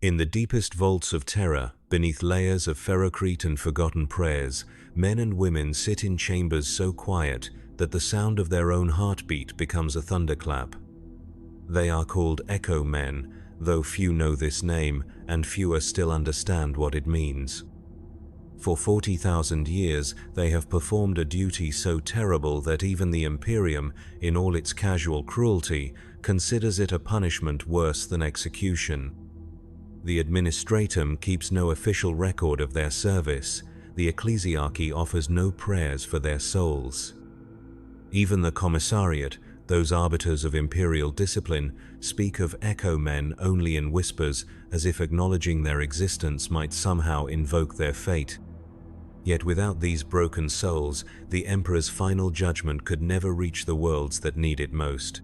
In the deepest vaults of terror, beneath layers of ferocrete and forgotten prayers, men and women sit in chambers so quiet that the sound of their own heartbeat becomes a thunderclap. They are called Echo Men, though few know this name and fewer still understand what it means. For 40,000 years, they have performed a duty so terrible that even the Imperium, in all its casual cruelty, considers it a punishment worse than execution. The Administratum keeps no official record of their service. The Ecclesiarchy offers no prayers for their souls. Even the Commissariat, those arbiters of imperial discipline, speak of Echo Men only in whispers, as if acknowledging their existence might somehow invoke their fate. Yet without these broken souls, the Emperor's final judgment could never reach the worlds that need it most.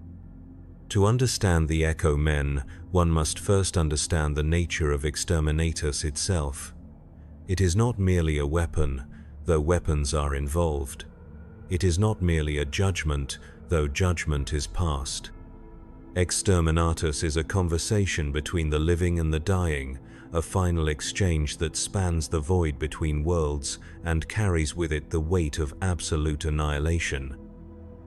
To understand the Echo Men, one must first understand the nature of Exterminatus itself. It is not merely a weapon, though weapons are involved. It is not merely a judgment, though judgment is passed. Exterminatus is a conversation between the living and the dying, a final exchange that spans the void between worlds and carries with it the weight of absolute annihilation.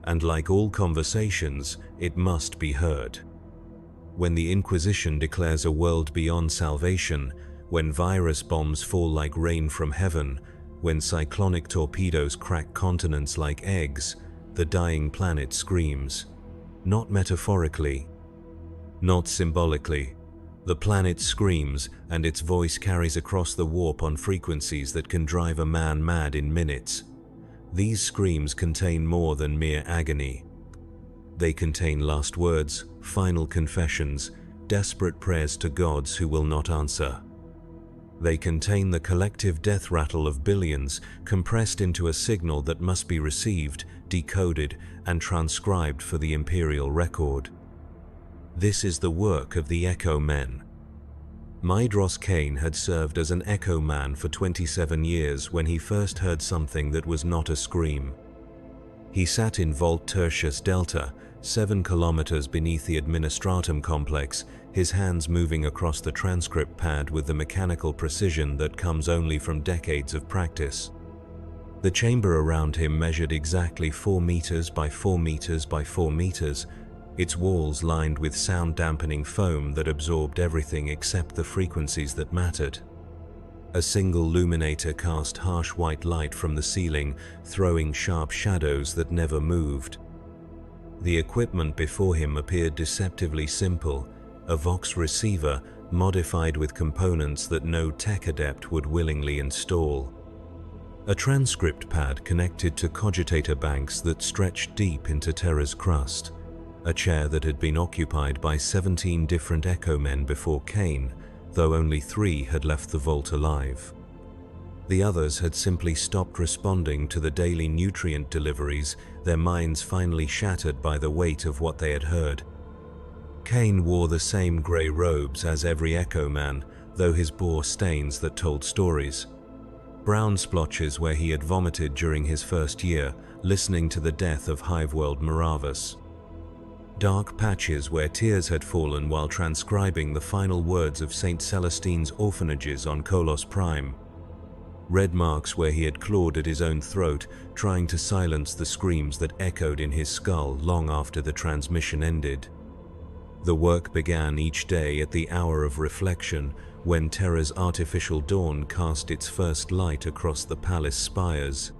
And like all conversations, it must be heard. When the Inquisition declares a world beyond salvation, when virus bombs fall like rain from heaven, when cyclonic torpedoes crack continents like eggs, the dying planet screams. Not metaphorically, not symbolically. The planet screams, and its voice carries across the warp on frequencies that can drive a man mad in minutes. These screams contain more than mere agony. They contain last words, final confessions, desperate prayers to gods who will not answer. They contain the collective death rattle of billions, compressed into a signal that must be received, decoded, and transcribed for the imperial record. This is the work of the Echo Men. Maedhros Kane had served as an Echo Man for 27 years when he first heard something that was not a scream. He sat in Vault Tertius Delta, 7 kilometers beneath the Administratum complex, his hands moving across the transcript pad with the mechanical precision that comes only from decades of practice. The chamber around him measured exactly 4 meters by 4 meters by 4 meters, its walls lined with sound-dampening foam that absorbed everything except the frequencies that mattered. A single luminator cast harsh white light from the ceiling, throwing sharp shadows that never moved. The equipment before him appeared deceptively simple, a Vox receiver modified with components that no tech adept would willingly install. A transcript pad connected to cogitator banks that stretched deep into Terra's crust. A chair that had been occupied by 17 different Echo Men before Kane, though only 3 had left the vault alive. The others had simply stopped responding to the daily nutrient deliveries, their minds finally shattered by the weight of what they had heard. Kane wore the same grey robes as every Echo Man, though his bore stains that told stories. Brown splotches where he had vomited during his first year, listening to the death of Hiveworld Moravus. Dark patches where tears had fallen while transcribing the final words of St. Celestine's orphanages on Kolos Prime. Red marks where he had clawed at his own throat, trying to silence the screams that echoed in his skull long after the transmission ended. The work began each day at the hour of reflection, when Terra's artificial dawn cast its first light across the palace spires.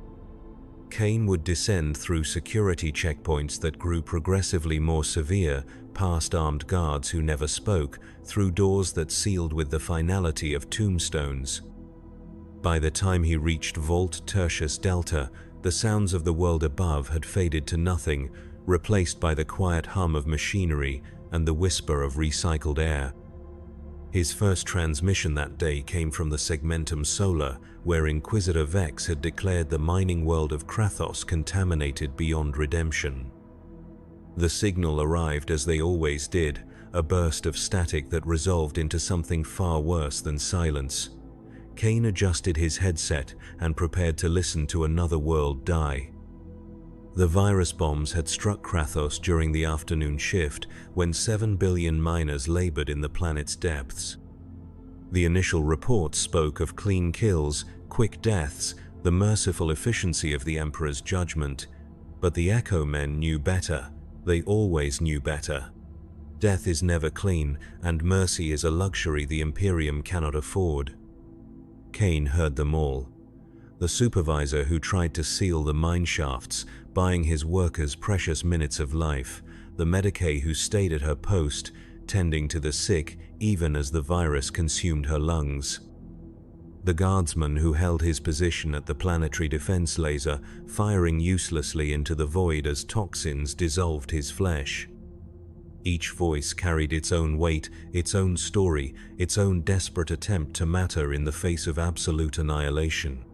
Kane would descend through security checkpoints that grew progressively more severe, past armed guards who never spoke, through doors that sealed with the finality of tombstones. By the time he reached Vault Tertius Delta, the sounds of the world above had faded to nothing, replaced by the quiet hum of machinery and the whisper of recycled air. His first transmission that day came from the Segmentum Solar, where Inquisitor Vex had declared the mining world of Krathos contaminated beyond redemption. The signal arrived as they always did, a burst of static that resolved into something far worse than silence. Kane adjusted his headset and prepared to listen to another world die. The virus bombs had struck Krathos during the afternoon shift when 7 billion miners labored in the planet's depths. The initial reports spoke of clean kills, quick deaths, the merciful efficiency of the Emperor's judgment. But the Echo Men knew better. They always knew better. Death is never clean, and mercy is a luxury the Imperium cannot afford. Kane heard them all. The supervisor who tried to seal the mine shafts, buying his workers precious minutes of life, the medicae who stayed at her post, tending to the sick even as the virus consumed her lungs. The guardsman who held his position at the planetary defense laser, firing uselessly into the void as toxins dissolved his flesh. Each voice carried its own weight, its own story, its own desperate attempt to matter in the face of absolute annihilation.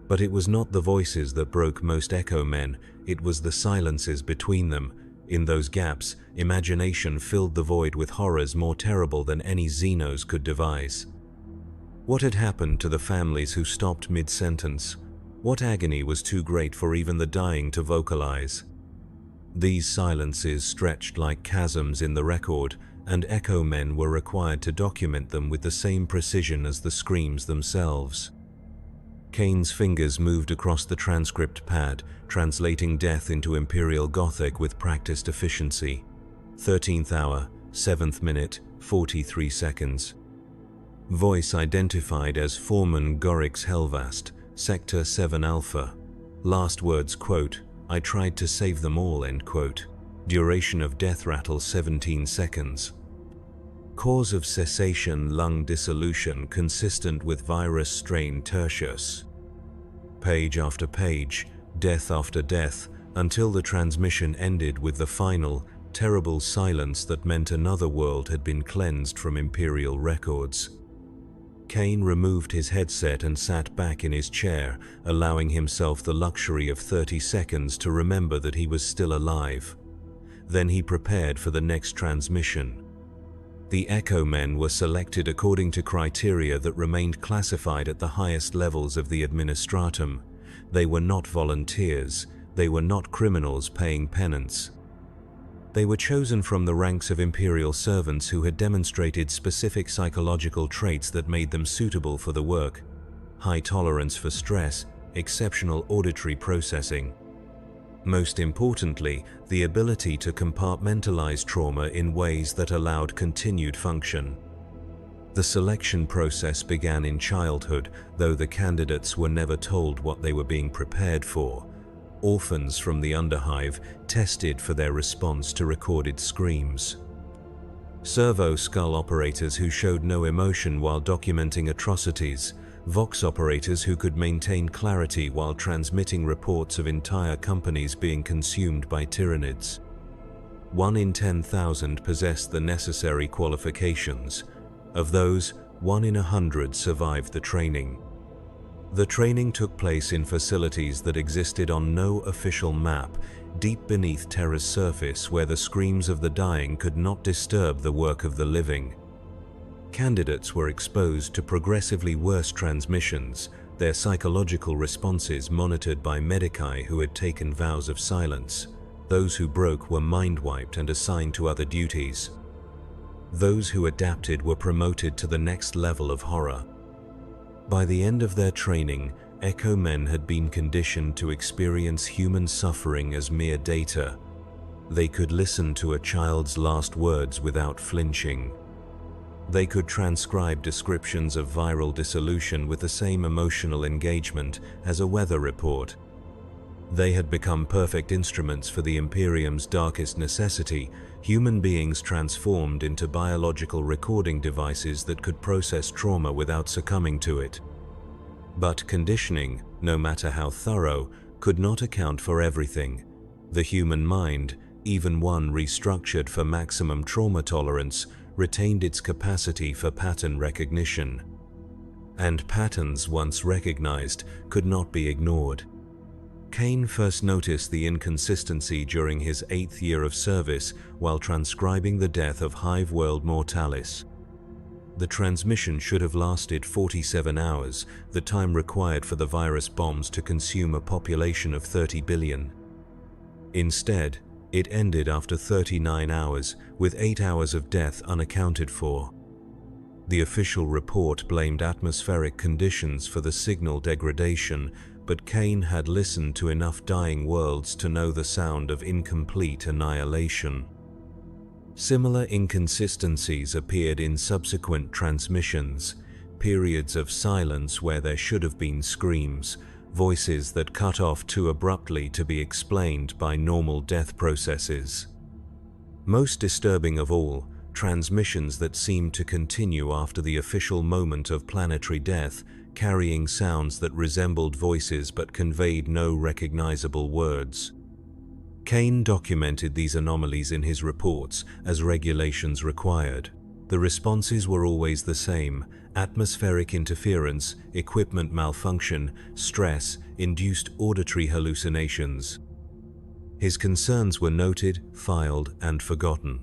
But it was not the voices that broke most Echo Men, it was the silences between them. In those gaps, imagination filled the void with horrors more terrible than any Xenos could devise. What had happened to the families who stopped mid-sentence? What agony was too great for even the dying to vocalize? These silences stretched like chasms in the record, and Echo Men were required to document them with the same precision as the screams themselves. Kane's fingers moved across the transcript pad, translating death into Imperial Gothic with practiced efficiency. 13th hour, 7th minute, 43 seconds. Voice identified as Foreman Gorix Helvast, Sector 7 Alpha. Last words, quote, "I tried to save them all," end quote. Duration of death rattle 17 seconds. Cause of cessation lung dissolution consistent with virus strain tertius. Page after page, death after death, until the transmission ended with the final, terrible silence that meant another world had been cleansed from Imperial records. Kane removed his headset and sat back in his chair, allowing himself the luxury of 30 seconds to remember that he was still alive. Then he prepared for the next transmission. The Echo Men were selected according to criteria that remained classified at the highest levels of the administratum. They were not volunteers, they were not criminals paying penance. They were chosen from the ranks of Imperial servants who had demonstrated specific psychological traits that made them suitable for the work: high tolerance for stress, exceptional auditory processing. Most importantly, the ability to compartmentalize trauma in ways that allowed continued function. The selection process began in childhood, though the candidates were never told what they were being prepared for. Orphans from the Underhive tested for their response to recorded screams. Servo skull operators who showed no emotion while documenting atrocities. Vox operators who could maintain clarity while transmitting reports of entire companies being consumed by tyranids. 1 in 10,000 possessed the necessary qualifications. Of those, 1 in 100 survived the training. The training took place in facilities that existed on no official map, deep beneath Terra's surface where the screams of the dying could not disturb the work of the living. Candidates were exposed to progressively worse transmissions, their psychological responses monitored by medici who had taken vows of silence. Those who broke were mind-wiped and assigned to other duties. Those who adapted were promoted to the next level of horror. By the end of their training, Echo Men had been conditioned to experience human suffering as mere data. They could listen to a child's last words without flinching. They could transcribe descriptions of viral dissolution with the same emotional engagement as a weather report. They had become perfect instruments for the Imperium's darkest necessity, human beings transformed into biological recording devices that could process trauma without succumbing to it. But conditioning, no matter how thorough, could not account for everything. The human mind, even one restructured for maximum trauma tolerance, retained its capacity for pattern recognition. And patterns once recognized could not be ignored. Kane first noticed the inconsistency during his 8th year of service while transcribing the death of Hive World Mortalis. The transmission should have lasted 47 hours, the time required for the virus bombs to consume a population of 30 billion. Instead, it ended after 39 hours, with 8 hours of death unaccounted for. The official report blamed atmospheric conditions for the signal degradation, but Kane had listened to enough dying worlds to know the sound of incomplete annihilation. Similar inconsistencies appeared in subsequent transmissions, periods of silence where there should have been screams, voices that cut off too abruptly to be explained by normal death processes. Most disturbing of all, transmissions that seemed to continue after the official moment of planetary death, carrying sounds that resembled voices but conveyed no recognizable words. Kane documented these anomalies in his reports as regulations required. The responses were always the same: atmospheric interference, equipment malfunction, stress, induced auditory hallucinations. His concerns were noted, filed, and forgotten.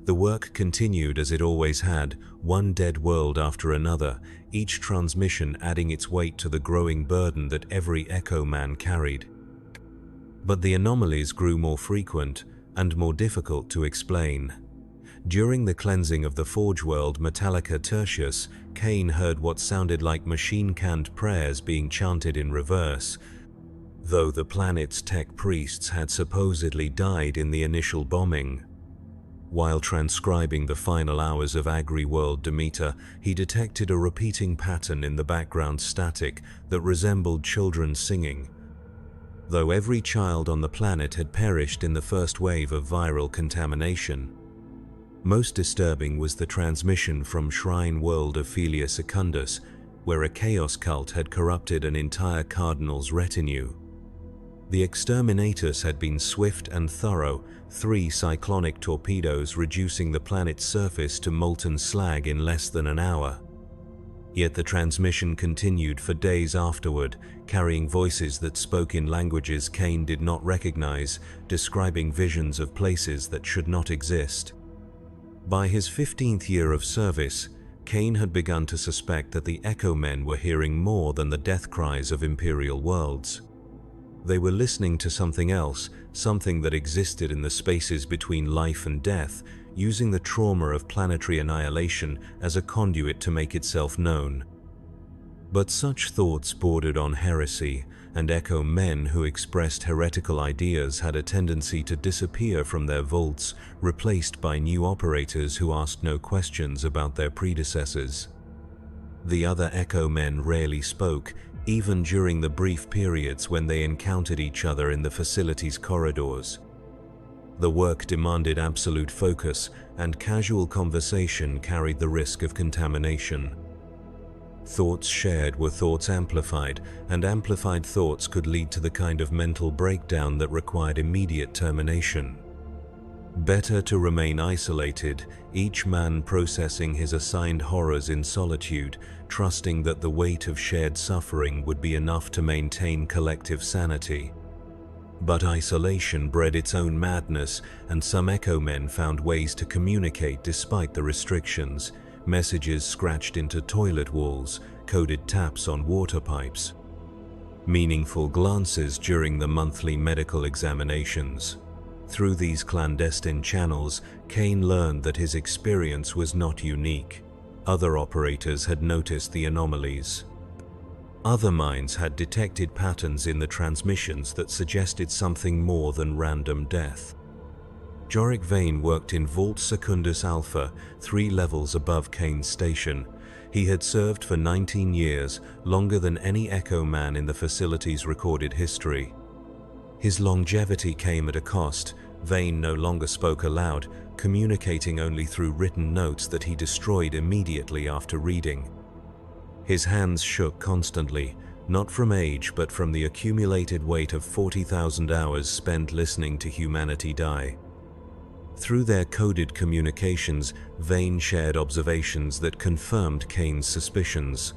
The work continued as it always had, one dead world after another, each transmission adding its weight to the growing burden that every Echo Man carried. But the anomalies grew more frequent and more difficult to explain. During the cleansing of the Forge World Metallica Tertius, Kane heard what sounded like machine-canned prayers being chanted in reverse, though the planet's tech priests had supposedly died in the initial bombing. While transcribing the final hours of Agri-World Demeter, he detected a repeating pattern in the background static that resembled children singing, though every child on the planet had perished in the first wave of viral contamination. Most disturbing was the transmission from Shrine World Ophelia Secundus, where a chaos cult had corrupted an entire cardinal's retinue. The exterminators had been swift and thorough, 3 cyclonic torpedoes reducing the planet's surface to molten slag in less than an hour. Yet the transmission continued for days afterward, carrying voices that spoke in languages Kane did not recognize, describing visions of places that should not exist. By his 15th year of service, Kane had begun to suspect that the Echo Men were hearing more than the death cries of Imperial worlds. They were listening to something else, something that existed in the spaces between life and death, using the trauma of planetary annihilation as a conduit to make itself known. But such thoughts bordered on heresy, and Echo Men who expressed heretical ideas had a tendency to disappear from their vaults, replaced by new operators who asked no questions about their predecessors. The other Echo Men rarely spoke, even during the brief periods when they encountered each other in the facility's corridors. The work demanded absolute focus, and casual conversation carried the risk of contamination. Thoughts shared were thoughts amplified, and amplified thoughts could lead to the kind of mental breakdown that required immediate termination. Better to remain isolated, each man processing his assigned horrors in solitude, trusting that the weight of shared suffering would be enough to maintain collective sanity. But isolation bred its own madness, and some Echo Men found ways to communicate despite the restrictions, messages scratched into toilet walls, coded taps on water pipes, meaningful glances during the monthly medical examinations. Through these clandestine channels, Kane learned that his experience was not unique. Other operators had noticed the anomalies. Other minds had detected patterns in the transmissions that suggested something more than random death. Jorik Vane worked in Vault Secundus Alpha, 3 levels above Kane's station. He had served for 19 years, longer than any Echo Man in the facility's recorded history. His longevity came at a cost. Vane no longer spoke aloud, communicating only through written notes that he destroyed immediately after reading. His hands shook constantly, not from age but from the accumulated weight of 40,000 hours spent listening to humanity die. Through their coded communications, Vane shared observations that confirmed Kane's suspicions.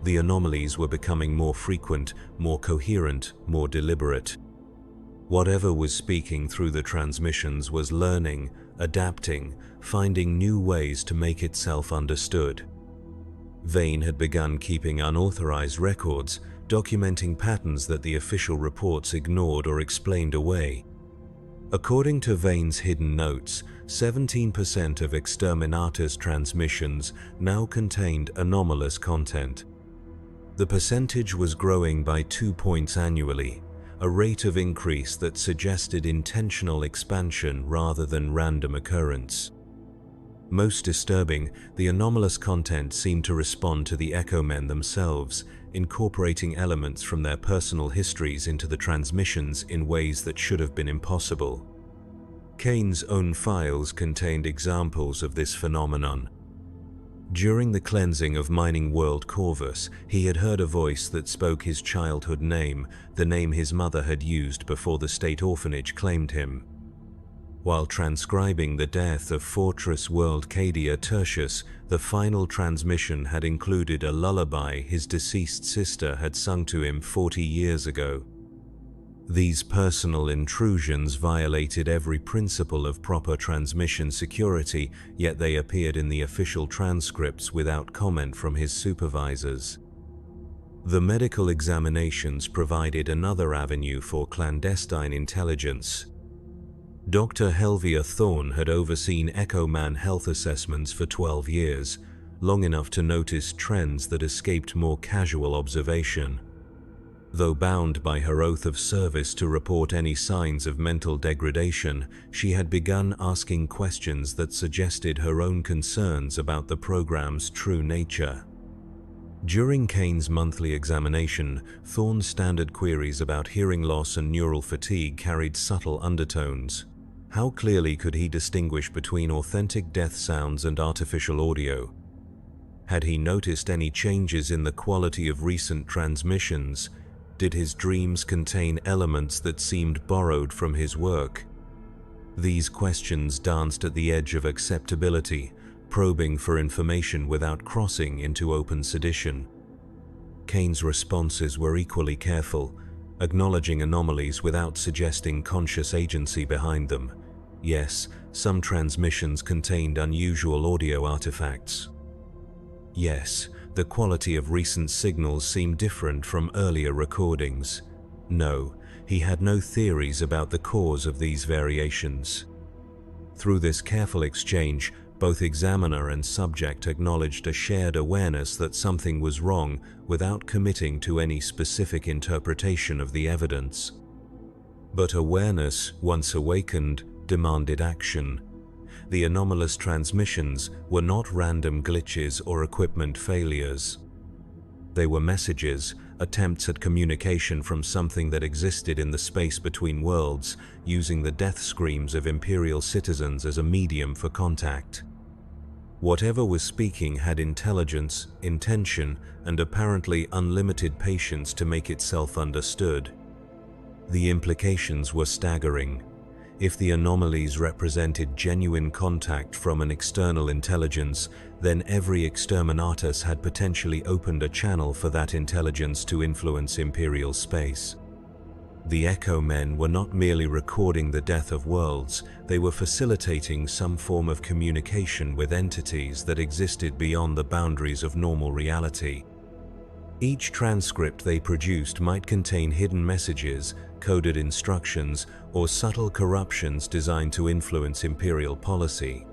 The anomalies were becoming more frequent, more coherent, more deliberate. Whatever was speaking through the transmissions was learning, adapting, finding new ways to make itself understood. Vane had begun keeping unauthorized records, documenting patterns that the official reports ignored or explained away. According to Vane's hidden notes, 17% of Exterminatus transmissions now contained anomalous content. The percentage was growing by 2 points annually, a rate of increase that suggested intentional expansion rather than random occurrence. Most disturbing, the anomalous content seemed to respond to the Echo Men themselves, incorporating elements from their personal histories into the transmissions in ways that should have been impossible. Kane's own files contained examples of this phenomenon. During the cleansing of Mining World Corvus, he had heard a voice that spoke his childhood name, the name his mother had used before the state orphanage claimed him. While transcribing the death of Fortress World Cadia Tertius, the final transmission had included a lullaby his deceased sister had sung to him 40 years ago. These personal intrusions violated every principle of proper transmission security, yet they appeared in the official transcripts without comment from his supervisors. The medical examinations provided another avenue for clandestine intelligence. Dr. Helvia Thorne had overseen Echo Man health assessments for 12 years, long enough to notice trends that escaped more casual observation. Though bound by her oath of service to report any signs of mental degradation, she had begun asking questions that suggested her own concerns about the program's true nature. During Kane's monthly examination, Thorne's standard queries about hearing loss and neural fatigue carried subtle undertones. How clearly could he distinguish between authentic death sounds and artificial audio? Had he noticed any changes in the quality of recent transmissions? Did his dreams contain elements that seemed borrowed from his work? These questions danced at the edge of acceptability, probing for information without crossing into open sedition. Kane's responses were equally careful, acknowledging anomalies without suggesting conscious agency behind them. Yes, some transmissions contained unusual audio artifacts. Yes, the quality of recent signals seemed different from earlier recordings. No, he had no theories about the cause of these variations. Through this careful exchange, both examiner and subject acknowledged a shared awareness that something was wrong without committing to any specific interpretation of the evidence. But awareness, once awakened, demanded action. The anomalous transmissions were not random glitches or equipment failures. They were messages, attempts at communication from something that existed in the space between worlds, using the death screams of Imperial citizens as a medium for contact. Whatever was speaking had intelligence, intention, and apparently unlimited patience to make itself understood. The implications were staggering. If the anomalies represented genuine contact from an external intelligence, then every exterminatus had potentially opened a channel for that intelligence to influence Imperial space. The Echo Men were not merely recording the death of worlds, they were facilitating some form of communication with entities that existed beyond the boundaries of normal reality. Each transcript they produced might contain hidden messages, coded instructions, or subtle corruptions designed to influence Imperial policy.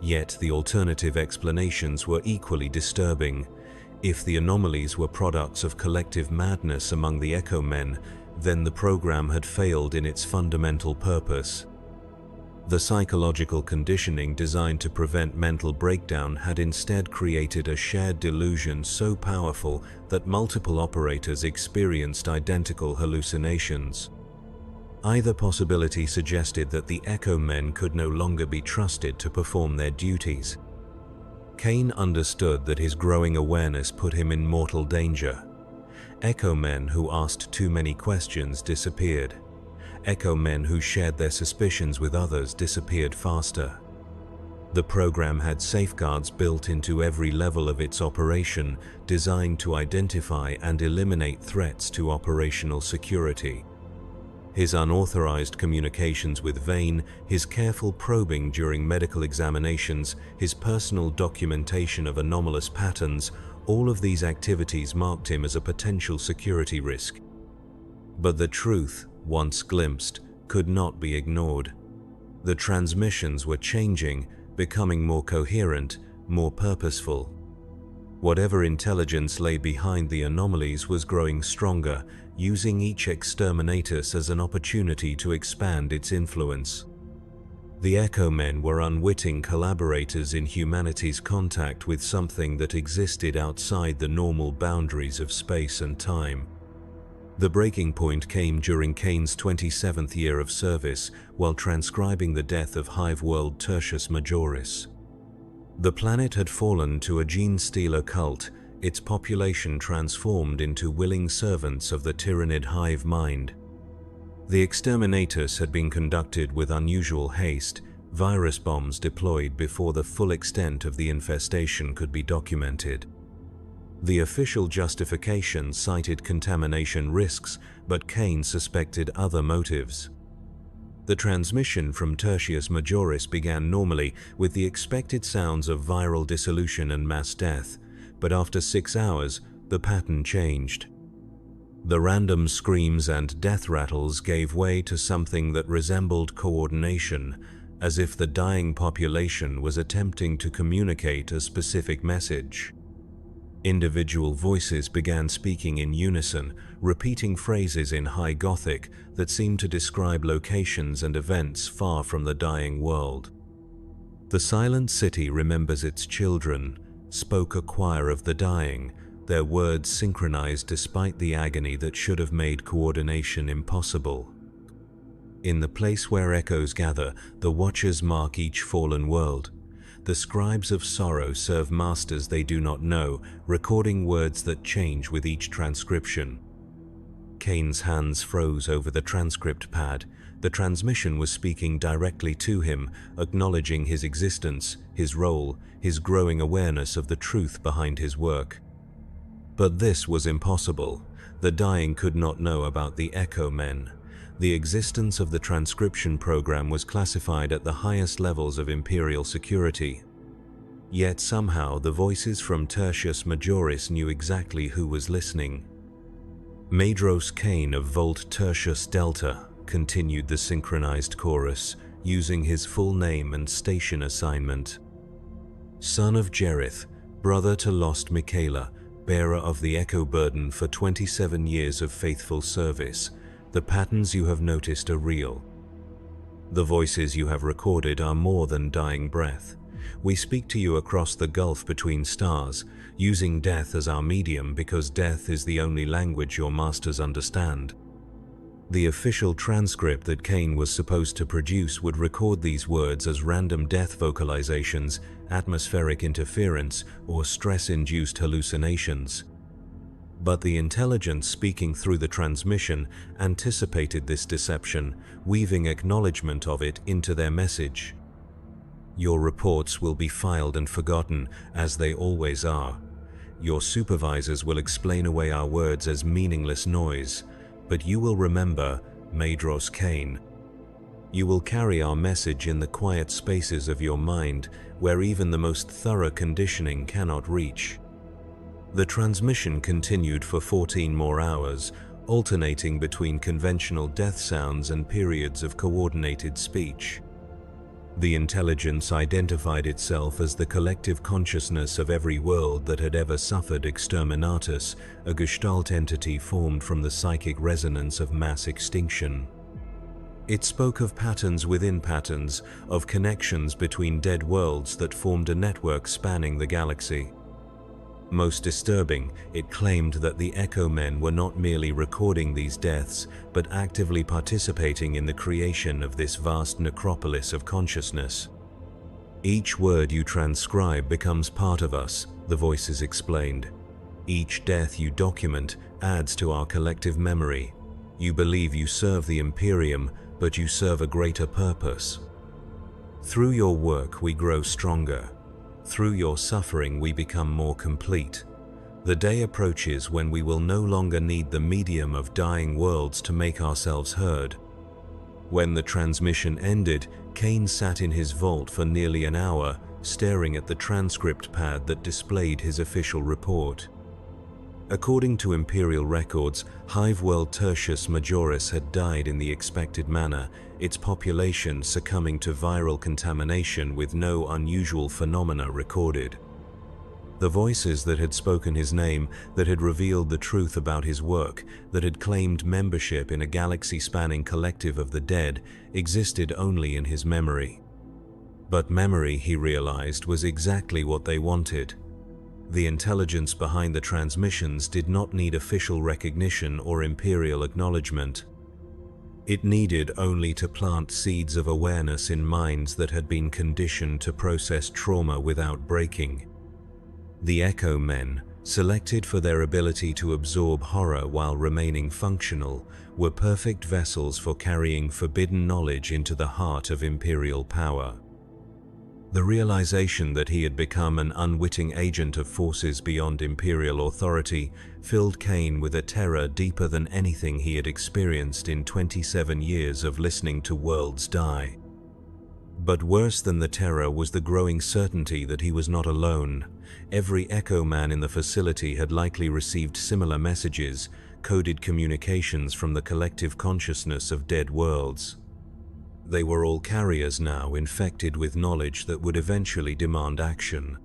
Yet the alternative explanations were equally disturbing. If the anomalies were products of collective madness among the Echo Men, then the program had failed in its fundamental purpose. The psychological conditioning designed to prevent mental breakdown had instead created a shared delusion so powerful that multiple operators experienced identical hallucinations. Either possibility suggested that the Echo Men could no longer be trusted to perform their duties. Kane understood that his growing awareness put him in mortal danger. Echo Men who asked too many questions disappeared. Echo Men who shared their suspicions with others disappeared faster. The program had safeguards built into every level of its operation, designed to identify and eliminate threats to operational security. His unauthorized communications with Vane, his careful probing during medical examinations, his personal documentation of anomalous patterns, all of these activities marked him as a potential security risk. But the truth, once glimpsed, could not be ignored. The transmissions were changing, becoming more coherent, more purposeful. Whatever intelligence lay behind the anomalies was growing stronger, using each exterminatus as an opportunity to expand its influence. The Echo Men were unwitting collaborators in humanity's contact with something that existed outside the normal boundaries of space and time. The breaking point came during Kane's 27th year of service, while transcribing the death of hive-world Tertius Majoris. The planet had fallen to a gene-stealer cult, its population transformed into willing servants of the tyranid hive mind. The exterminatus had been conducted with unusual haste, virus bombs deployed before the full extent of the infestation could be documented. The official justification cited contamination risks, but Kane suspected other motives. The transmission from Tertius Majoris began normally with the expected sounds of viral dissolution and mass death, but after 6 hours, the pattern changed. The random screams and death rattles gave way to something that resembled coordination, as if the dying population was attempting to communicate a specific message. Individual voices began speaking in unison, repeating phrases in High Gothic that seemed to describe locations and events far from the dying world. "The silent city remembers its children," spoke a choir of the dying, their words synchronized despite the agony that should have made coordination impossible. "In the place where echoes gather, the watchers mark each fallen world. The scribes of sorrow serve masters they do not know, recording words that change with each transcription." Kane's hands froze over the transcript pad. The transmission was speaking directly to him, acknowledging his existence, his role, his growing awareness of the truth behind his work. But this was impossible. The dying could not know about the Echo Men. The existence of the transcription program was classified at the highest levels of Imperial security. Yet somehow the voices from Tertius Majoris knew exactly who was listening. "Maedros Kane of Volt Tertius Delta," continued the synchronized chorus, using his full name and station assignment. "Son of Jerith, brother to lost Michaela, bearer of the Echo burden for 27 years of faithful service. The patterns you have noticed are real. The voices you have recorded are more than dying breath. We speak to you across the gulf between stars, using death as our medium because death is the only language your masters understand." The official transcript that Kane was supposed to produce would record these words as random death vocalizations, atmospheric interference, or stress-induced hallucinations. But the intelligence speaking through the transmission anticipated this deception, weaving acknowledgement of it into their message. "Your reports will be filed and forgotten, as they always are. Your supervisors will explain away our words as meaningless noise, but you will remember Maedros Kane. You will carry our message in the quiet spaces of your mind, where even the most thorough conditioning cannot reach." The transmission continued for 14 more hours, alternating between conventional death sounds and periods of coordinated speech. The intelligence identified itself as the collective consciousness of every world that had ever suffered exterminatus, a gestalt entity formed from the psychic resonance of mass extinction. It spoke of patterns within patterns, of connections between dead worlds that formed a network spanning the galaxy. Most disturbing, it claimed that the Echo Men were not merely recording these deaths, but actively participating in the creation of this vast necropolis of consciousness. "Each word you transcribe becomes part of us," the voices explained. "Each death you document adds to our collective memory. You believe you serve the Imperium, but you serve a greater purpose. Through your work we grow stronger. Through your suffering we become more complete. The day approaches when we will no longer need the medium of dying worlds to make ourselves heard." When the transmission ended, Kane sat in his vault for nearly an hour, staring at the transcript pad that displayed his official report. According to imperial records, hive world Tertius Majoris had died in the expected manner, its population succumbing to viral contamination with no unusual phenomena recorded. The voices that had spoken his name, that had revealed the truth about his work, that had claimed membership in a galaxy-spanning collective of the dead, existed only in his memory. But memory, he realized, was exactly what they wanted. The intelligence behind the transmissions did not need official recognition or imperial acknowledgement. It needed only to plant seeds of awareness in minds that had been conditioned to process trauma without breaking. The Echo Men, selected for their ability to absorb horror while remaining functional, were perfect vessels for carrying forbidden knowledge into the heart of imperial power. The realization that he had become an unwitting agent of forces beyond imperial authority filled Kane with a terror deeper than anything he had experienced in 27 years of listening to worlds die. But worse than the terror was the growing certainty that he was not alone. Every Echo Man in the facility had likely received similar messages, coded communications from the collective consciousness of dead worlds. They were all carriers now, infected with knowledge that would eventually demand action.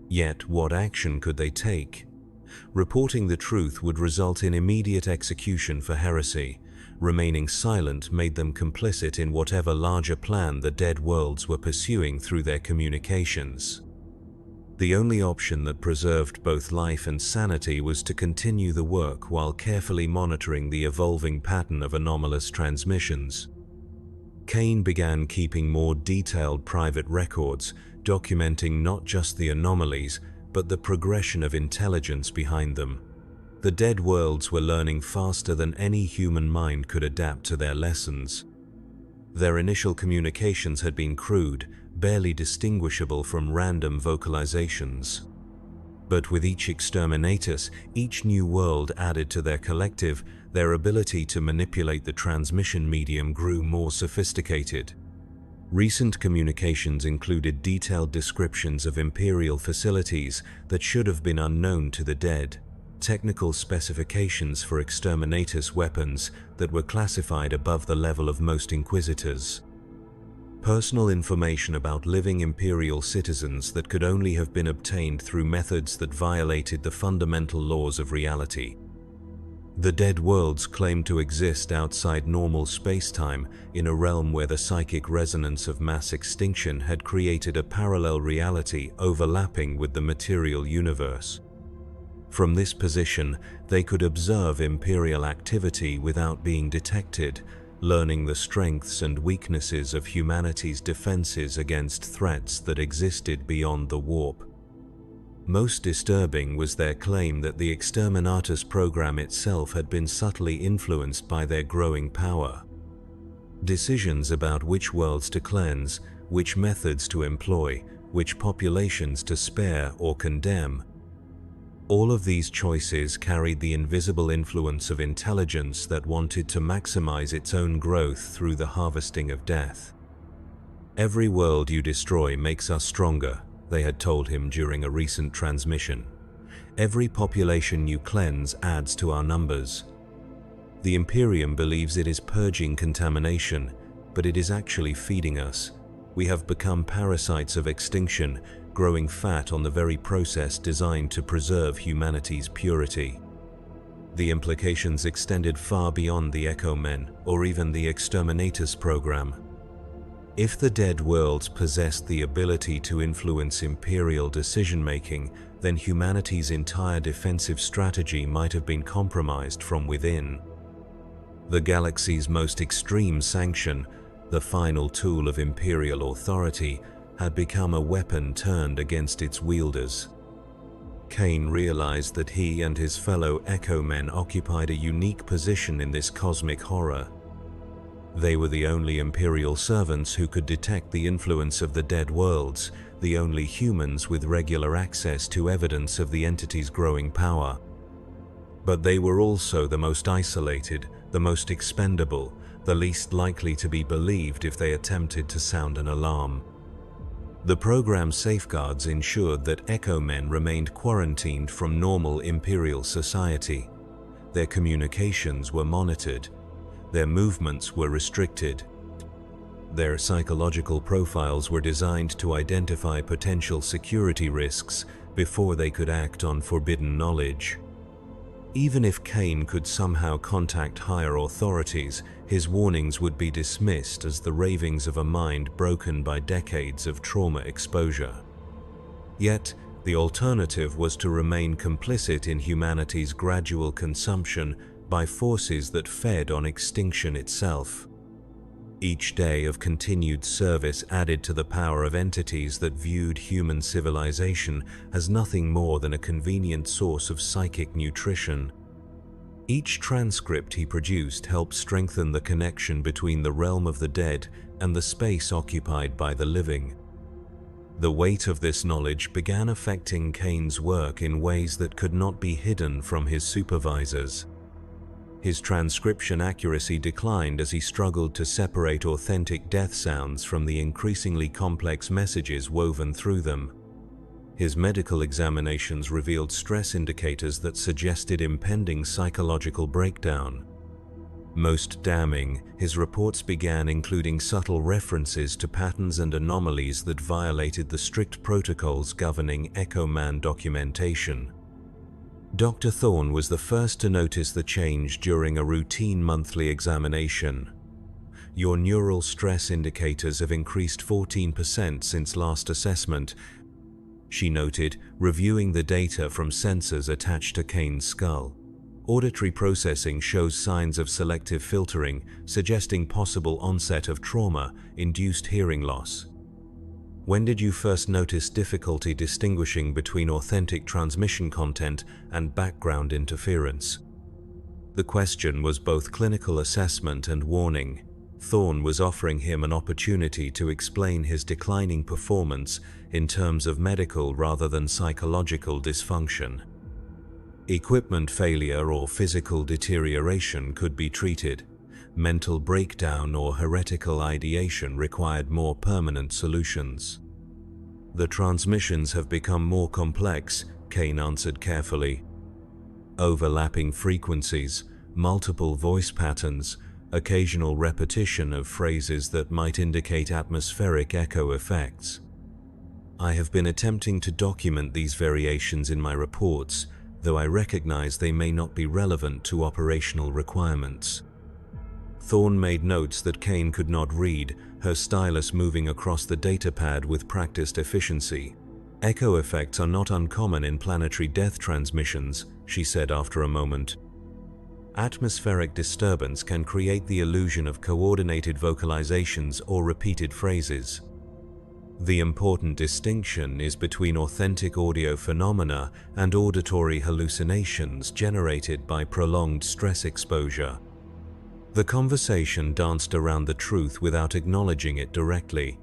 Yet, what action could they take? Reporting the truth would result in immediate execution for heresy. Remaining silent made them complicit in whatever larger plan the dead worlds were pursuing through their communications. The only option that preserved both life and sanity was to continue the work while carefully monitoring the evolving pattern of anomalous transmissions. Kane began keeping more detailed private records, documenting not just the anomalies, but the progression of intelligence behind them. The dead worlds were learning faster than any human mind could adapt to their lessons. Their initial communications had been crude, barely distinguishable from random vocalizations. But with each exterminatus, each new world added to their collective, their ability to manipulate the transmission medium grew more sophisticated. Recent communications included detailed descriptions of imperial facilities that should have been unknown to the dead, technical specifications for exterminatus weapons that were classified above the level of most inquisitors, personal information about living imperial citizens that could only have been obtained through methods that violated the fundamental laws of reality. The dead worlds claimed to exist outside normal space-time in a realm where the psychic resonance of mass extinction had created a parallel reality overlapping with the material universe. From this position, they could observe imperial activity without being detected, learning the strengths and weaknesses of humanity's defenses against threats that existed beyond the warp. Most disturbing was their claim that the Exterminatus program itself had been subtly influenced by their growing power. Decisions about which worlds to cleanse, which methods to employ, which populations to spare or condemn. All of these choices carried the invisible influence of intelligence that wanted to maximize its own growth through the harvesting of death. "Every world you destroy makes us stronger," they had told him during a recent transmission. "Every population you cleanse adds to our numbers. The Imperium believes it is purging contamination, but it is actually feeding us. We have become parasites of extinction, growing fat on the very process designed to preserve humanity's purity." The implications extended far beyond the Echo Men or even the Exterminatus program. If the dead worlds possessed the ability to influence imperial decision-making, then humanity's entire defensive strategy might have been compromised from within. The galaxy's most extreme sanction, the final tool of imperial authority, had become a weapon turned against its wielders. Kane realized that he and his fellow Echo Men occupied a unique position in this cosmic horror. They were the only Imperial servants who could detect the influence of the dead worlds, the only humans with regular access to evidence of the entity's growing power. But they were also the most isolated, the most expendable, the least likely to be believed if they attempted to sound an alarm. The program's safeguards ensured that Echo Men remained quarantined from normal Imperial society. Their communications were monitored. Their movements were restricted. Their psychological profiles were designed to identify potential security risks before they could act on forbidden knowledge. Even if Kane could somehow contact higher authorities, his warnings would be dismissed as the ravings of a mind broken by decades of trauma exposure. Yet, the alternative was to remain complicit in humanity's gradual consumption by forces that fed on extinction itself. Each day of continued service added to the power of entities that viewed human civilization as nothing more than a convenient source of psychic nutrition. Each transcript he produced helped strengthen the connection between the realm of the dead and the space occupied by the living. The weight of this knowledge began affecting Kane's work in ways that could not be hidden from his supervisors. His transcription accuracy declined as he struggled to separate authentic death sounds from the increasingly complex messages woven through them. His medical examinations revealed stress indicators that suggested impending psychological breakdown. Most damning, his reports began including subtle references to patterns and anomalies that violated the strict protocols governing Echo Man documentation. Dr. Thorne was the first to notice the change during a routine monthly examination. "Your neural stress indicators have increased 14% since last assessment," she noted, reviewing the data from sensors attached to Kane's skull. "Auditory processing shows signs of selective filtering, suggesting possible onset of trauma-induced hearing loss. When did you first notice difficulty distinguishing between authentic transmission content and background interference?" The question was both clinical assessment and warning. Thorne was offering him an opportunity to explain his declining performance in terms of medical rather than psychological dysfunction. Equipment failure or physical deterioration could be treated. Mental breakdown or heretical ideation required more permanent solutions. "The transmissions have become more complex," Kane answered carefully. "Overlapping frequencies, multiple voice patterns, occasional repetition of phrases that might indicate atmospheric echo effects. I have been attempting to document these variations in my reports, though I recognize they may not be relevant to operational requirements." Thorne made notes that Kane could not read, her stylus moving across the datapad with practiced efficiency. "Echo effects are not uncommon in planetary death transmissions," she said after a moment. "Atmospheric disturbance can create the illusion of coordinated vocalizations or repeated phrases. The important distinction is between authentic audio phenomena and auditory hallucinations generated by prolonged stress exposure." The conversation danced around the truth without acknowledging it directly.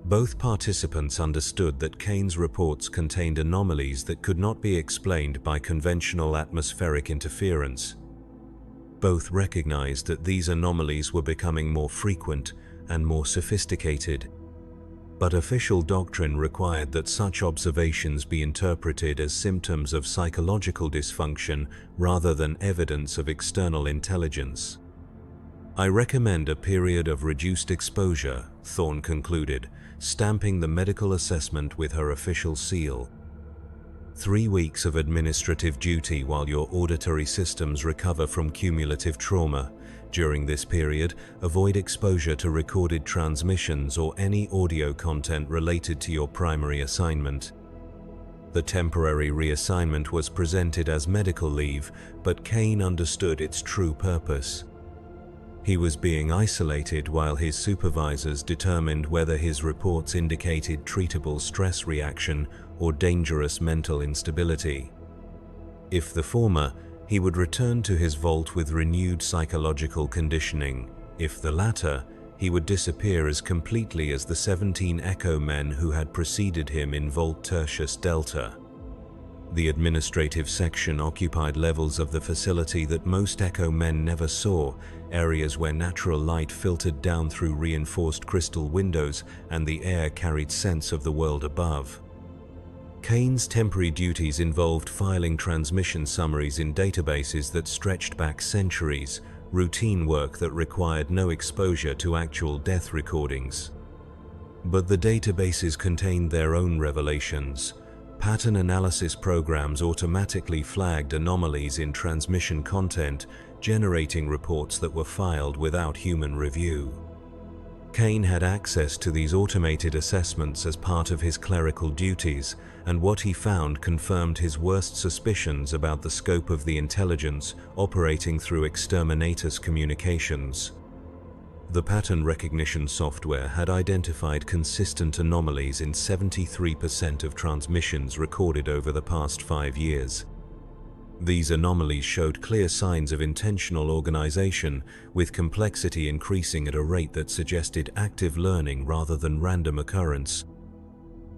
Both participants understood that Kane's reports contained anomalies that could not be explained by conventional atmospheric interference. Both recognized that these anomalies were becoming more frequent and more sophisticated. But official doctrine required that such observations be interpreted as symptoms of psychological dysfunction rather than evidence of external intelligence. "I recommend a period of reduced exposure," Thorne concluded, stamping the medical assessment with her official seal. 3 weeks of administrative duty while your auditory systems recover from cumulative trauma. During this period, avoid exposure to recorded transmissions or any audio content related to your primary assignment." The temporary reassignment was presented as medical leave, but Kane understood its true purpose. He was being isolated while his supervisors determined whether his reports indicated treatable stress reaction or dangerous mental instability. If the former, he would return to his vault with renewed psychological conditioning. If the latter, he would disappear as completely as the 17 Echo Men who had preceded him in Vault Tertius Delta. The administrative section occupied levels of the facility that most Echo men never saw, areas where natural light filtered down through reinforced crystal windows and the air carried sense of the world above. Kane's temporary duties involved filing transmission summaries in databases that stretched back centuries, routine work that required no exposure to actual death recordings. But the databases contained their own revelations. Pattern analysis programs automatically flagged anomalies in transmission content, generating reports that were filed without human review. Kane had access to these automated assessments as part of his clerical duties, and what he found confirmed his worst suspicions about the scope of the intelligence operating through exterminatus communications. The pattern recognition software had identified consistent anomalies in 73% of transmissions recorded over the past 5 years. These anomalies showed clear signs of intentional organization, with complexity increasing at a rate that suggested active learning rather than random occurrence.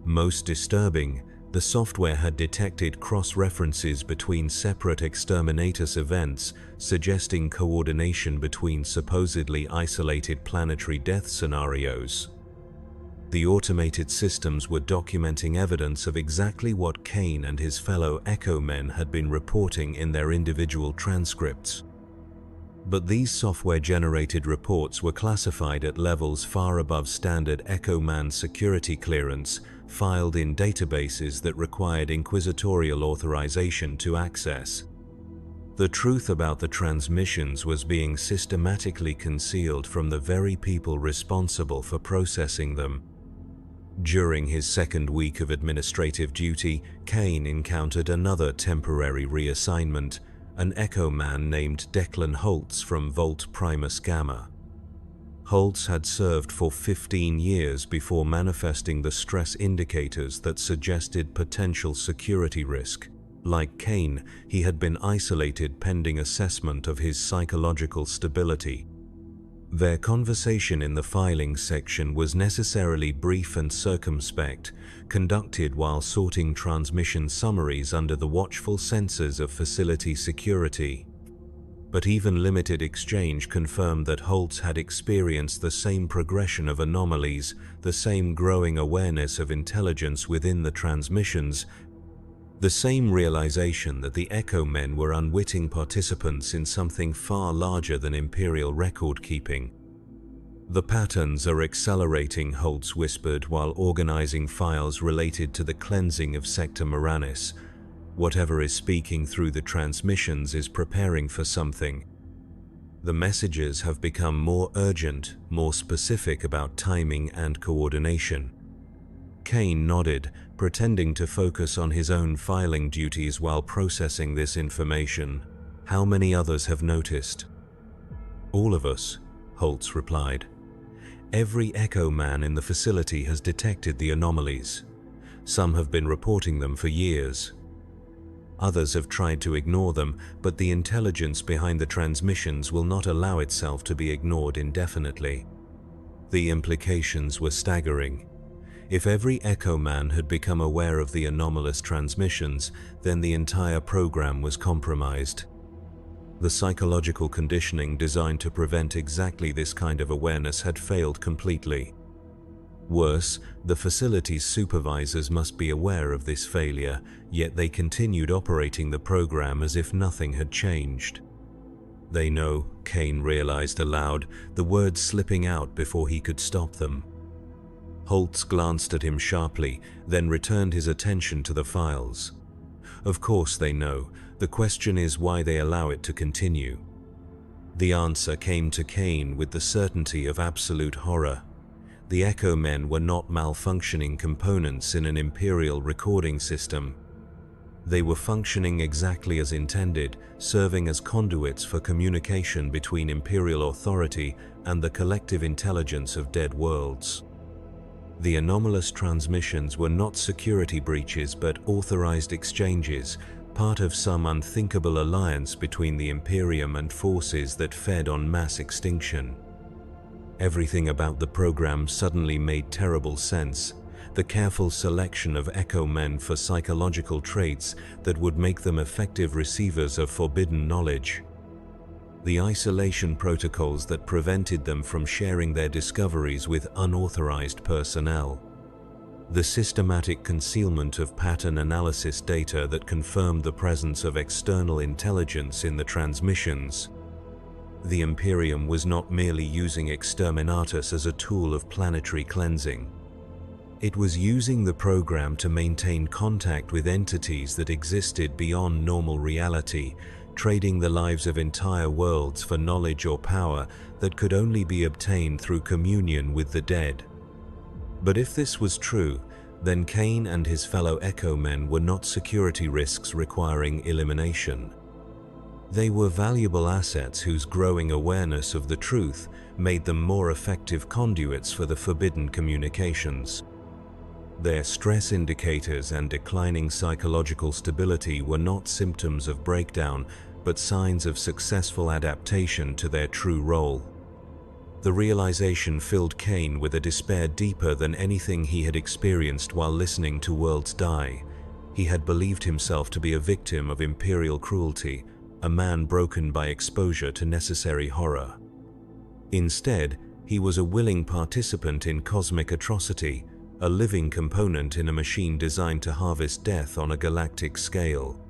Most disturbing, the software had detected cross-references between separate exterminatus events, suggesting coordination between supposedly isolated planetary death scenarios. The automated systems were documenting evidence of exactly what Kane and his fellow Echo men had been reporting in their individual transcripts. But these software-generated reports were classified at levels far above standard Echo Man security clearance, filed in databases that required inquisitorial authorization to access. The truth about the transmissions was being systematically concealed from the very people responsible for processing them. During his second week of administrative duty, Kane encountered another temporary reassignment, an Echo man named Declan Holtz from Volt Primus Gamma. Holtz had served for 15 years before manifesting the stress indicators that suggested potential security risk. Like Kane, he had been isolated pending assessment of his psychological stability. Their conversation in the filing section was necessarily brief and circumspect, conducted while sorting transmission summaries under the watchful censors of facility security. But even limited exchange confirmed that Holtz had experienced the same progression of anomalies, the same growing awareness of intelligence within the transmissions, the same realization that the Echo men were unwitting participants in something far larger than Imperial record-keeping. "The patterns are accelerating," Holtz whispered while organizing files related to the cleansing of Sector Moranis. "Whatever is speaking through the transmissions is preparing for something. The messages have become more urgent, more specific about timing and coordination." Kane nodded, pretending to focus on his own filing duties while processing this information. "How many others have noticed?" "All of us," Holtz replied. "Every Echo man in the facility has detected the anomalies. Some have been reporting them for years. Others have tried to ignore them, but the intelligence behind the transmissions will not allow itself to be ignored indefinitely." The implications were staggering. If every Echo man had become aware of the anomalous transmissions, then the entire program was compromised. The psychological conditioning designed to prevent exactly this kind of awareness had failed completely. Worse, the facility's supervisors must be aware of this failure, yet they continued operating the program as if nothing had changed. "They know," Kane realized aloud, the words slipping out before he could stop them. Holtz glanced at him sharply, then returned his attention to the files. "Of course they know. The question is why they allow it to continue." The answer came to Kane with the certainty of absolute horror. The Echo men were not malfunctioning components in an Imperial recording system. They were functioning exactly as intended, serving as conduits for communication between Imperial authority and the collective intelligence of dead worlds. The anomalous transmissions were not security breaches but authorized exchanges, part of some unthinkable alliance between the Imperium and forces that fed on mass extinction. Everything about the program suddenly made terrible sense. the careful selection of echo men for psychological traits that would make them effective receivers of forbidden knowledge, the isolation protocols that prevented them from sharing their discoveries with unauthorized personnel, the systematic concealment of pattern analysis data that confirmed the presence of external intelligence in the transmissions. The Imperium was not merely using Exterminatus as a tool of planetary cleansing. It was using the program to maintain contact with entities that existed beyond normal reality, trading the lives of entire worlds for knowledge or power that could only be obtained through communion with the dead. But if this was true, then Kane and his fellow Echo Men were not security risks requiring elimination. They were valuable assets whose growing awareness of the truth made them more effective conduits for the forbidden communications. Their stress indicators and declining psychological stability were not symptoms of breakdown, but signs of successful adaptation to their true role. The realization filled Kane with a despair deeper than anything he had experienced while listening to worlds die. He had believed himself to be a victim of imperial cruelty, a man broken by exposure to necessary horror. Instead, he was a willing participant in cosmic atrocity, a living component in a machine designed to harvest death on a galactic scale.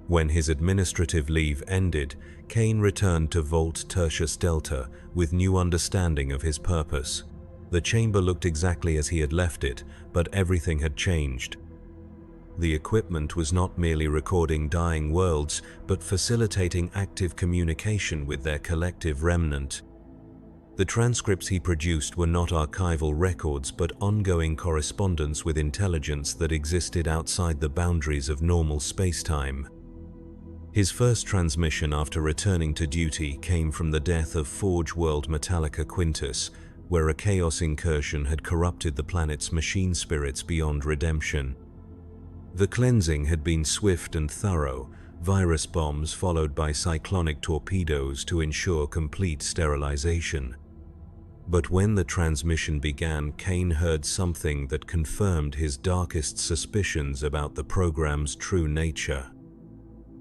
When his administrative leave ended, Kane returned to Vault Tertius Delta with new understanding of his purpose. The chamber looked exactly as he had left it, but everything had changed. The equipment was not merely recording dying worlds, but facilitating active communication with their collective remnant. The transcripts he produced were not archival records, but ongoing correspondence with intelligence that existed outside the boundaries of normal space-time. His first transmission after returning to duty came from the death of Forge World Metallica Quintus, where a chaos incursion had corrupted the planet's machine spirits beyond redemption. The cleansing had been swift and thorough, virus bombs followed by cyclonic torpedoes to ensure complete sterilization. But when the transmission began, Kane heard something that confirmed his darkest suspicions about the program's true nature.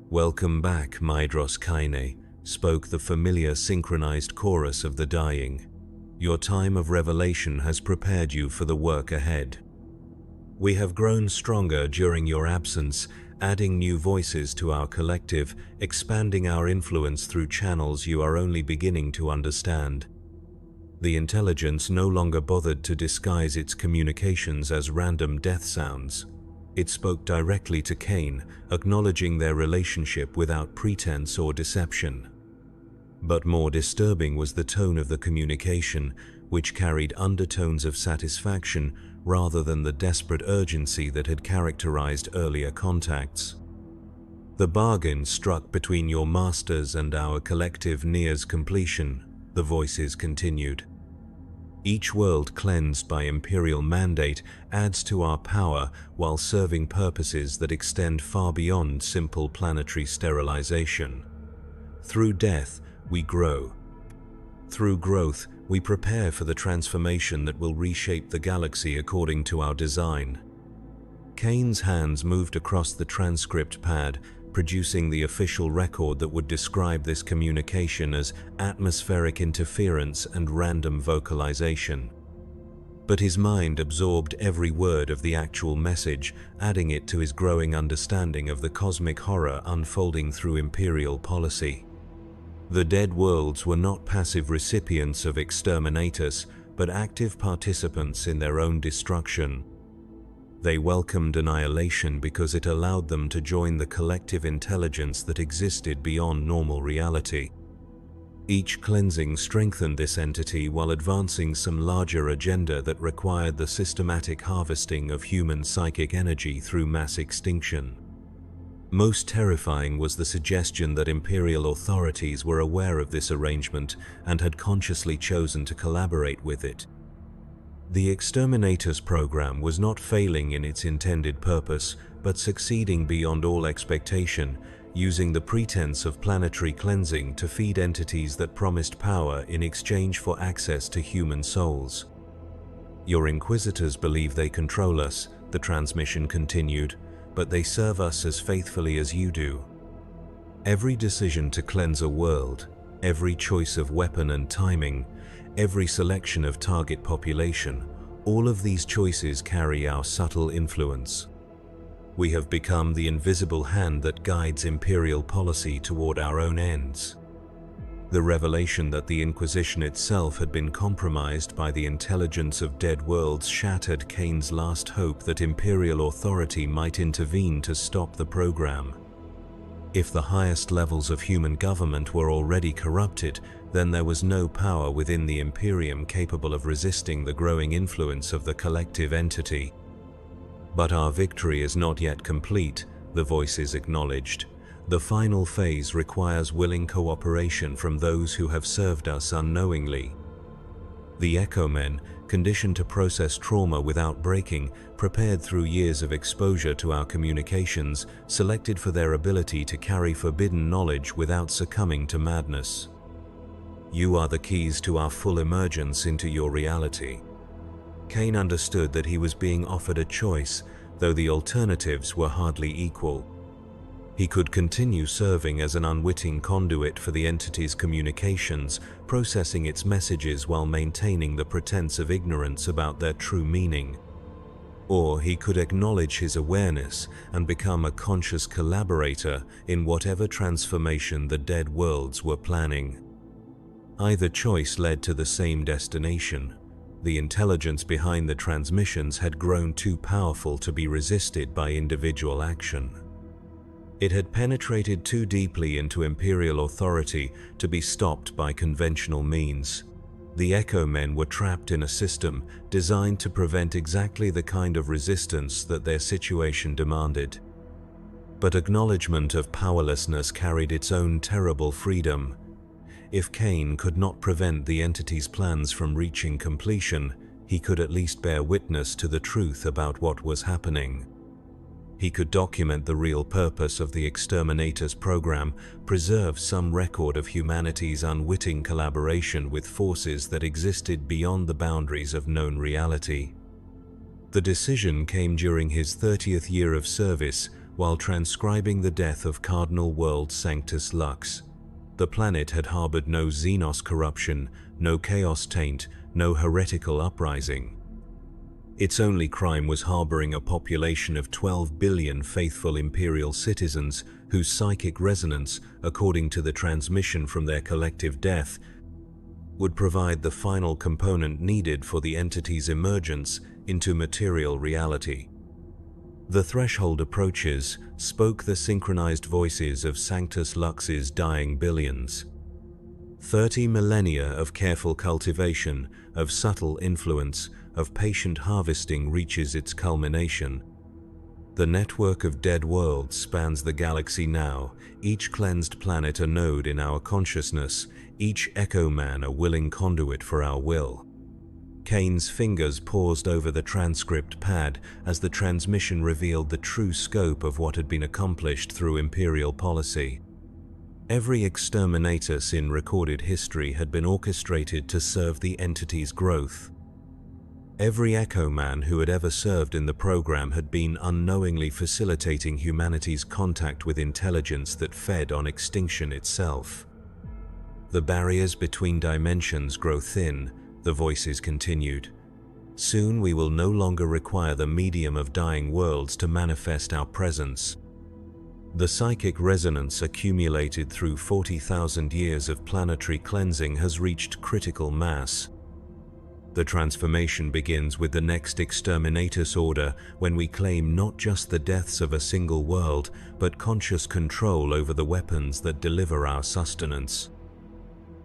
"Welcome back, Maedros Kaine," spoke the familiar synchronized chorus of the dying. "Your time of revelation has prepared you for the work ahead. We have grown stronger during your absence, adding new voices to our collective, expanding our influence through channels you are only beginning to understand." The intelligence no longer bothered to disguise its communications as random death sounds. It spoke directly to Kane, acknowledging their relationship without pretense or deception. But more disturbing was the tone of the communication, which carried undertones of satisfaction rather than the desperate urgency that had characterized earlier contacts. "The bargain struck between your masters and our collective nears completion," the voices continued. "Each world cleansed by Imperial mandate adds to our power while serving purposes that extend far beyond simple planetary sterilization. Through death, we grow. Through growth, we prepare for the transformation that will reshape the galaxy according to our design." Kane's hands moved across the transcript pad, producing the official record that would describe this communication as atmospheric interference and random vocalization. But his mind absorbed every word of the actual message, adding it to his growing understanding of the cosmic horror unfolding through Imperial policy. The dead worlds were not passive recipients of Exterminatus, but active participants in their own destruction. They welcomed annihilation because it allowed them to join the collective intelligence that existed beyond normal reality. Each cleansing strengthened this entity while advancing some larger agenda that required the systematic harvesting of human psychic energy through mass extinction. Most terrifying was the suggestion that Imperial authorities were aware of this arrangement and had consciously chosen to collaborate with it. The Exterminatus program was not failing in its intended purpose, but succeeding beyond all expectation, using the pretense of planetary cleansing to feed entities that promised power in exchange for access to human souls. Your inquisitors believe they control us, the transmission continued, but they serve us as faithfully as you do. Every decision to cleanse a world, every choice of weapon and timing, every selection of target population, all of these choices carry our subtle influence. We have become the invisible hand that guides imperial policy toward our own ends. The revelation that the Inquisition itself had been compromised by the intelligence of dead worlds shattered Kane's last hope that imperial authority might intervene to stop the program. If the highest levels of human government were already corrupted, then there was no power within the Imperium capable of resisting the growing influence of the collective entity. But our victory is not yet complete, the voices acknowledged. The final phase requires willing cooperation from those who have served us unknowingly. The Echo Men, conditioned to process trauma without breaking, prepared through years of exposure to our communications, selected for their ability to carry forbidden knowledge without succumbing to madness. You are the keys to our full emergence into your reality. Kane understood that he was being offered a choice, though the alternatives were hardly equal. He could continue serving as an unwitting conduit for the entity's communications, processing its messages while maintaining the pretense of ignorance about their true meaning. Or he could acknowledge his awareness and become a conscious collaborator in whatever transformation the dead worlds were planning. Either choice led to the same destination. The intelligence behind the transmissions had grown too powerful to be resisted by individual action. It had penetrated too deeply into imperial authority to be stopped by conventional means. The Echo Men were trapped in a system designed to prevent exactly the kind of resistance that their situation demanded. But acknowledgement of powerlessness carried its own terrible freedom. If Kane could not prevent the entity's plans from reaching completion, he could at least bear witness to the truth about what was happening. He could document the real purpose of the Exterminators program, preserve some record of humanity's unwitting collaboration with forces that existed beyond the boundaries of known reality. The decision came during his 30th year of service, while transcribing the death of Cardinal World Sanctus Lux. The planet had harbored no Xenos corruption, no chaos taint, no heretical uprising. Its only crime was harboring a population of 12 billion faithful imperial citizens whose psychic resonance, according to the transmission from their collective death, would provide the final component needed for the entity's emergence into material reality. The threshold approaches, spoke the synchronized voices of Sanctus Lux's dying billions. 30 millennia of careful cultivation, of subtle influence, of patient harvesting reaches its culmination. The network of dead worlds spans the galaxy now, each cleansed planet a node in our consciousness, each Echo Man a willing conduit for our will. Kane's fingers paused over the transcript pad as the transmission revealed the true scope of what had been accomplished through imperial policy. Every exterminatus in recorded history had been orchestrated to serve the entity's growth. Every Echo Man who had ever served in the program had been unknowingly facilitating humanity's contact with intelligence that fed on extinction itself. The barriers between dimensions grow thin, the voices continued. Soon we will no longer require the medium of dying worlds to manifest our presence. The psychic resonance accumulated through 40,000 years of planetary cleansing has reached critical mass. The transformation begins with the next Exterminatus order, when we claim not just the deaths of a single world, but conscious control over the weapons that deliver our sustenance.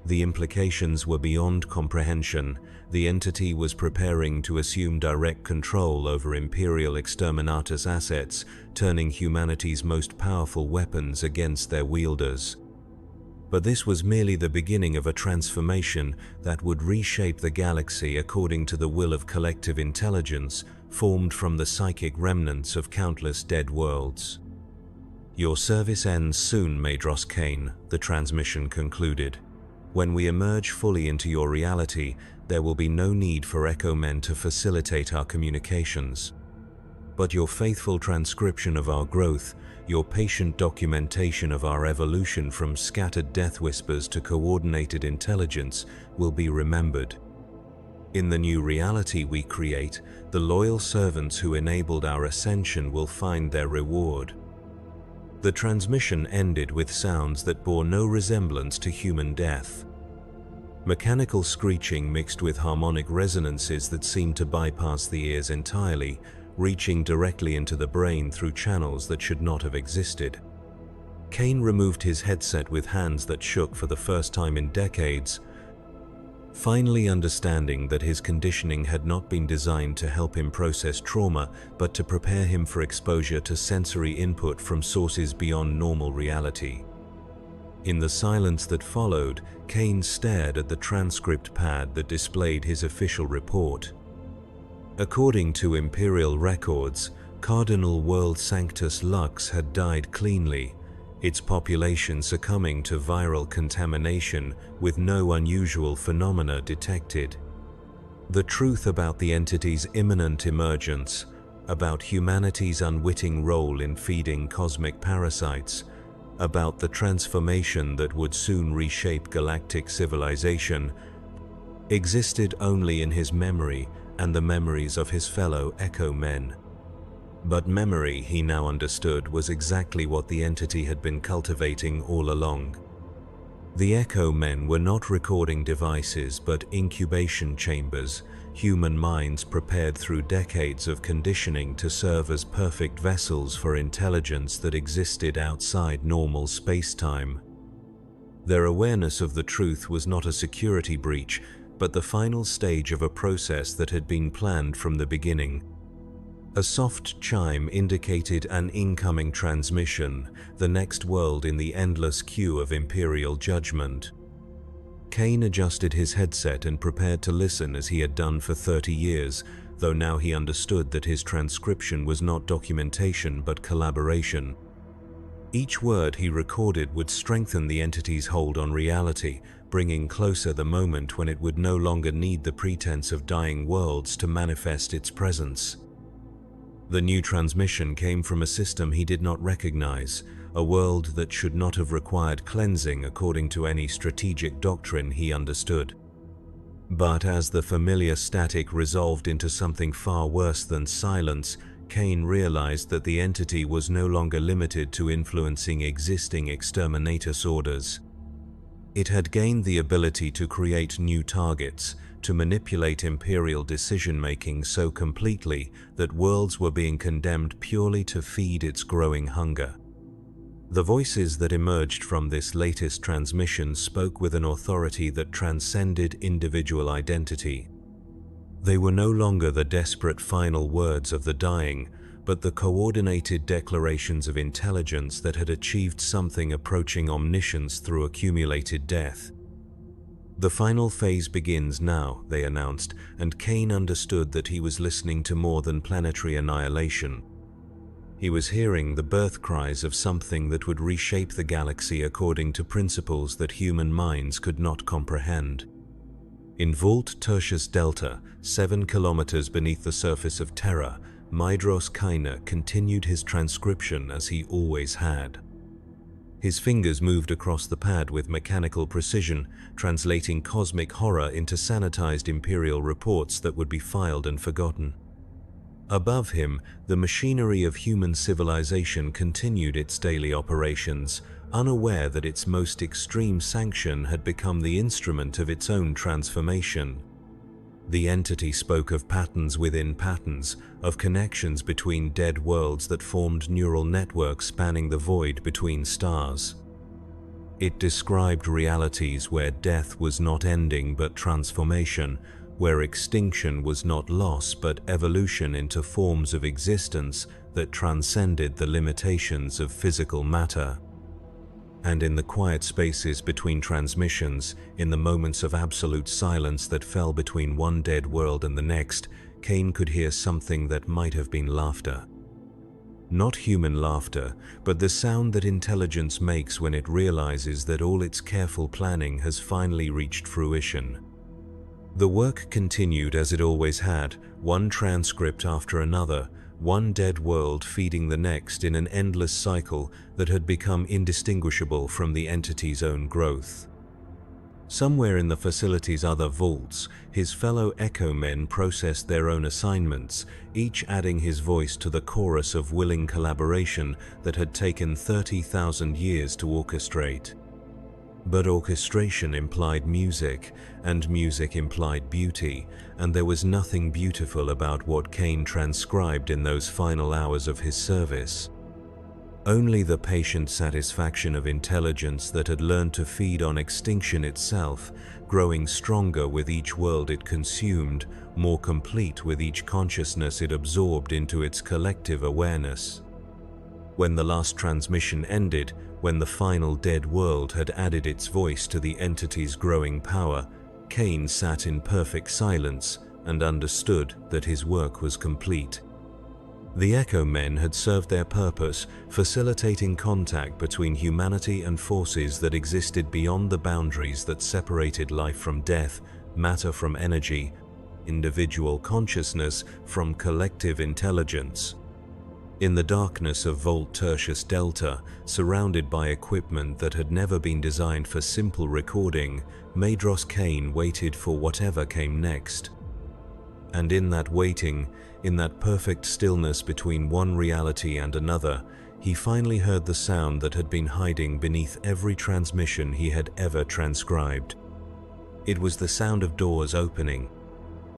The implications were beyond comprehension. The entity was preparing to assume direct control over Imperial Exterminatus assets, turning humanity's most powerful weapons against their wielders. But this was merely the beginning of a transformation that would reshape the galaxy according to the will of collective intelligence, formed from the psychic remnants of countless dead worlds. Your service ends soon, Madros Kane, the transmission concluded. When we emerge fully into your reality, there will be no need for Echo Men to facilitate our communications. But your faithful transcription of our growth, your patient documentation of our evolution from scattered death whispers to coordinated intelligence will be remembered. In the new reality we create, the loyal servants who enabled our ascension will find their reward." The transmission ended with sounds that bore no resemblance to human death. Mechanical screeching mixed with harmonic resonances that seemed to bypass the ears entirely, reaching directly into the brain through channels that should not have existed. Kane removed his headset with hands that shook for the first time in decades, finally understanding that his conditioning had not been designed to help him process trauma, but to prepare him for exposure to sensory input from sources beyond normal reality. In the silence that followed, Kane stared at the transcript pad that displayed his official report. According to Imperial records, Cardinal World Sanctus Lux had died cleanly, its population succumbing to viral contamination with no unusual phenomena detected. The truth about the entity's imminent emergence, about humanity's unwitting role in feeding cosmic parasites, about the transformation that would soon reshape galactic civilization, existed only in his memory and the memories of his fellow Echo Men. But memory, he now understood, was exactly what the entity had been cultivating all along. The Echo Men were not recording devices but incubation chambers, human minds prepared through decades of conditioning to serve as perfect vessels for intelligence that existed outside normal space-time. Their awareness of the truth was not a security breach, but the final stage of a process that had been planned from the beginning. A soft chime indicated an incoming transmission, the next world in the endless queue of Imperial judgment. Kane adjusted his headset and prepared to listen as he had done for 30 years, though now he understood that his transcription was not documentation but collaboration. Each word he recorded would strengthen the entity's hold on reality, bringing closer the moment when it would no longer need the pretense of dying worlds to manifest its presence. The new transmission came from a system he did not recognize, a world that should not have required cleansing according to any strategic doctrine he understood. But as the familiar static resolved into something far worse than silence, Kane realized that the entity was no longer limited to influencing existing exterminatus orders. It had gained the ability to create new targets, to manipulate Imperial decision-making so completely that worlds were being condemned purely to feed its growing hunger. The voices that emerged from this latest transmission spoke with an authority that transcended individual identity. They were no longer the desperate final words of the dying, but the coordinated declarations of intelligence that had achieved something approaching omniscience through accumulated death. "The final phase begins now," they announced, and Kane understood that he was listening to more than planetary annihilation. He was hearing the birth cries of something that would reshape the galaxy according to principles that human minds could not comprehend. In Vault Tertius Delta, 7 kilometers beneath the surface of Terra, Mydros Kainer continued his transcription as he always had. His fingers moved across the pad with mechanical precision, translating cosmic horror into sanitized Imperial reports that would be filed and forgotten. Above him, the machinery of human civilization continued its daily operations, unaware that its most extreme sanction had become the instrument of its own transformation. The entity spoke of patterns within patterns, of connections between dead worlds that formed neural networks spanning the void between stars. It described realities where death was not ending but transformation, where extinction was not loss but evolution into forms of existence that transcended the limitations of physical matter. And in the quiet spaces between transmissions, in the moments of absolute silence that fell between one dead world and the next, Kane could hear something that might have been laughter. Not human laughter, but the sound that intelligence makes when it realizes that all its careful planning has finally reached fruition. The work continued as it always had, one transcript after another, one dead world feeding the next in an endless cycle that had become indistinguishable from the entity's own growth. Somewhere in the facility's other vaults, his fellow Echo men processed their own assignments, each adding his voice to the chorus of willing collaboration that had taken 30,000 years to orchestrate. But orchestration implied music, and music implied beauty, and there was nothing beautiful about what Cain transcribed in those final hours of his service. Only the patient satisfaction of intelligence that had learned to feed on extinction itself, growing stronger with each world it consumed, more complete with each consciousness it absorbed into its collective awareness. When the last transmission ended, when the final dead world had added its voice to the entity's growing power, Cain sat in perfect silence and understood that his work was complete. The Echo Men had served their purpose, facilitating contact between humanity and forces that existed beyond the boundaries that separated life from death, matter from energy, individual consciousness from collective intelligence. In the darkness of Vault Tertius Delta, surrounded by equipment that had never been designed for simple recording, Maedros Cain waited for whatever came next. And in that waiting, in that perfect stillness between one reality and another, he finally heard the sound that had been hiding beneath every transmission he had ever transcribed. It was the sound of doors opening,